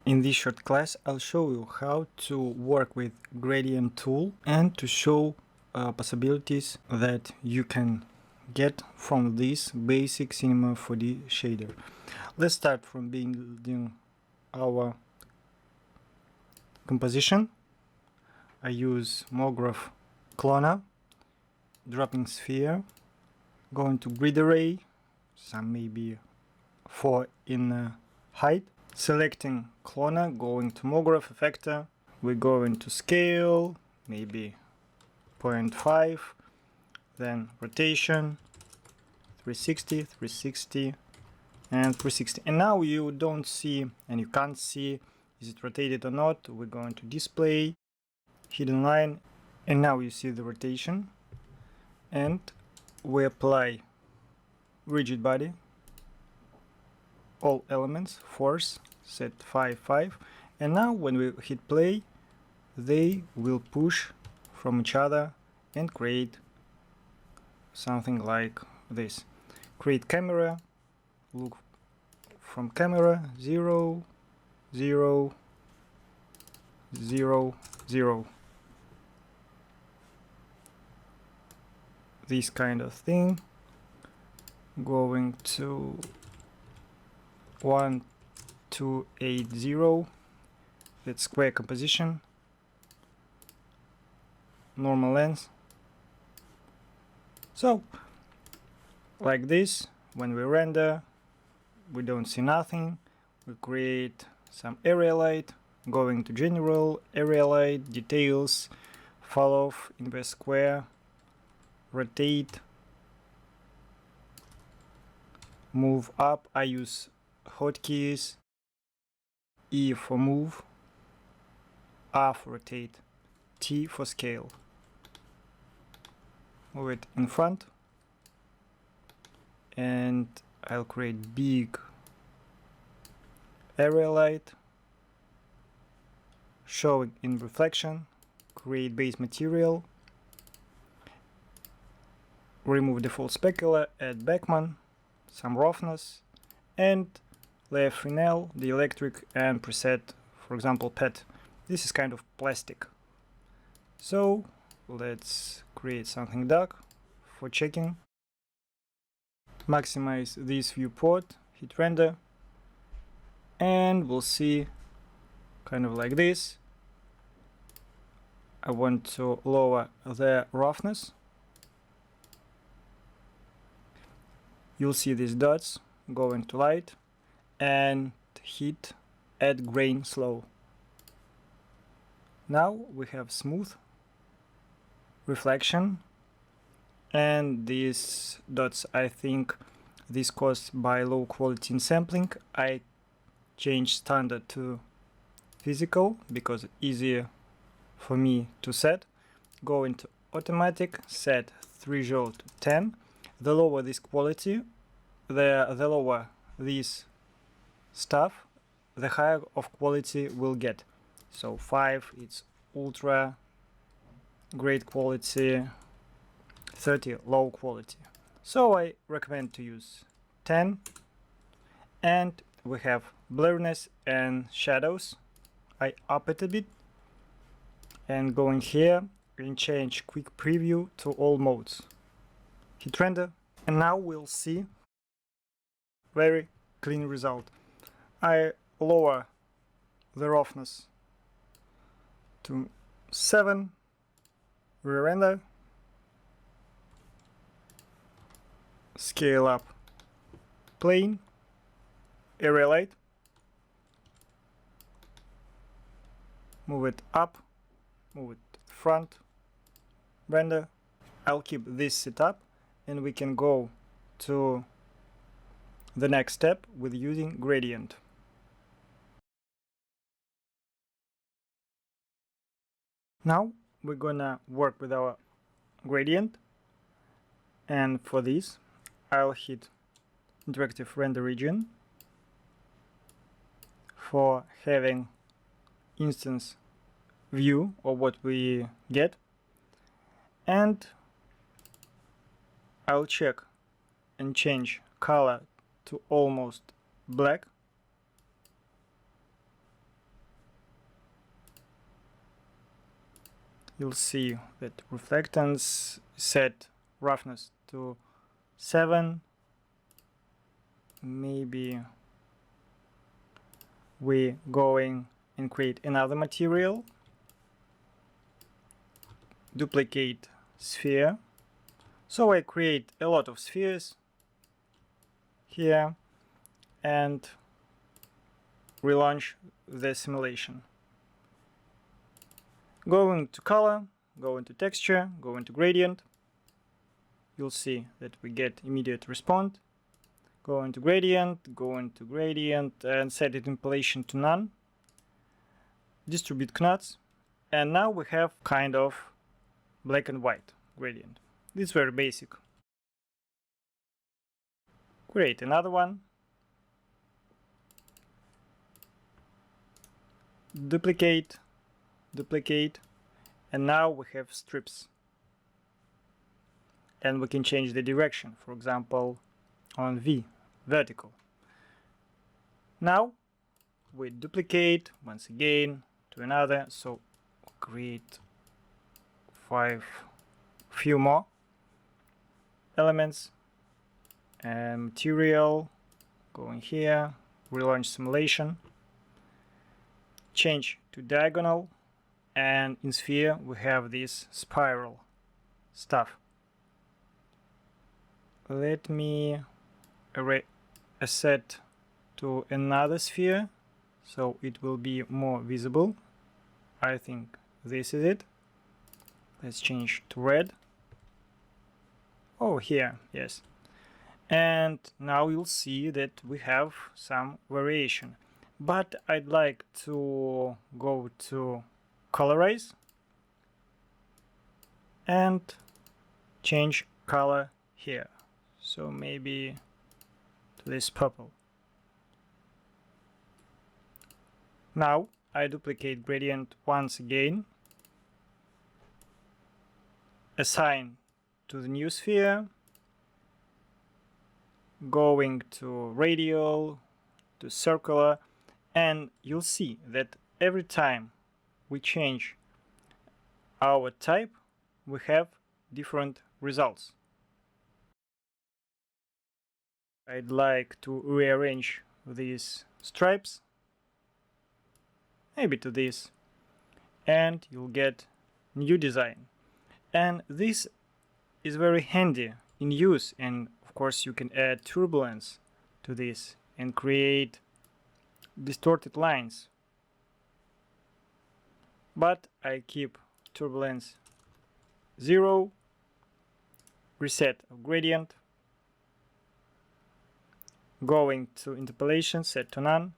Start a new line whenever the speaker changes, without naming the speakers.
In this short class, I'll show you how to work with gradient tool and to show possibilities that you can get from this basic Cinema 4D shader. Let's start from building our composition. I use MoGraph cloner, dropping sphere, going to grid array, some maybe 4 in height. Selecting cloner, going to MoGraph effector, we go into scale, maybe 0.5, then rotation, 360, 360, and 360. And now you don't see, and you can't see, is it rotated or not. We're going to display, hidden line, and now you see the rotation. And we apply rigid body, all elements, force, set 5, and now when we hit play, they will push from each other and create something like this. Create camera, look from camera, 0, 0, 0, 0. This kind of thing. Going to 1280, that's square composition, normal length. So like this, when we render, we don't see nothing. We create some area light, going to general, area light, details, fall off, invert square, rotate, move up. I use hotkeys, E for move, R for rotate, T for scale. Move it in front, and I'll create big area light, showing in reflection, create base material, remove default specular, add Beckman, some roughness, and layer Fresnel, the electric, and preset, for example, PET. This is kind of plastic. So let's create something dark for checking. Maximize this viewport, hit render, and we'll see kind of like this. I want to lower the roughness. You'll see these dots, go into light, and hit add grain slow. Now we have smooth reflection, and these dots, I think this caused by low quality in sampling. I changed standard to physical because it's easier for me to set. Go into automatic, set threshold to 10. The lower this quality, the lower this stuff, the higher of quality we'll get. So 5, it's ultra great quality, 30 low quality. So I recommend to use 10. And we have blurriness and shadows. I up it a bit, and going here and change quick preview to all modes. Hit render, and now we'll see very clean result. I lower the roughness to 7, re-render, scale up plane, area light, move it up, move it front, render. I'll keep this setup, and we can go to the next step with using gradient. Now we're gonna work with our gradient, and for this I'll hit interactive render region for having instance view of what we get, and I'll check and change color to almost black, you'll see that reflectance set roughness to 7. Maybe we going and create another material, duplicate sphere. So I create a lot of spheres here and relaunch the simulation. Go into color, go into texture, go into gradient. You'll see that we get immediate response. Go into gradient, and set it interpolation to none. Distribute knots, and now we have kind of black and white gradient. This is very basic. Create another one. Duplicate, and now we have strips. And we can change the direction, for example, on V, vertical. Now we duplicate once again to another, so create few more elements, and material, go in here, relaunch simulation, change to diagonal, and in sphere we have this spiral stuff. Let me set to another sphere so it will be more visible. I think this is it. Let's change to red. Oh, here, yes. And now you'll see that we have some variation. But I'd like to go to colorize and change color here. So maybe to this purple. Now I duplicate gradient once again, assign to the new sphere, going to radial, to circular, and you'll see that every time we change our type, we have different results. I'd like to rearrange these stripes, maybe to this, and you'll get new design. And this is very handy in use, and of course you can add turbulence to this and create distorted lines. But I keep turbulence 0, reset of gradient, going to interpolation, set to none,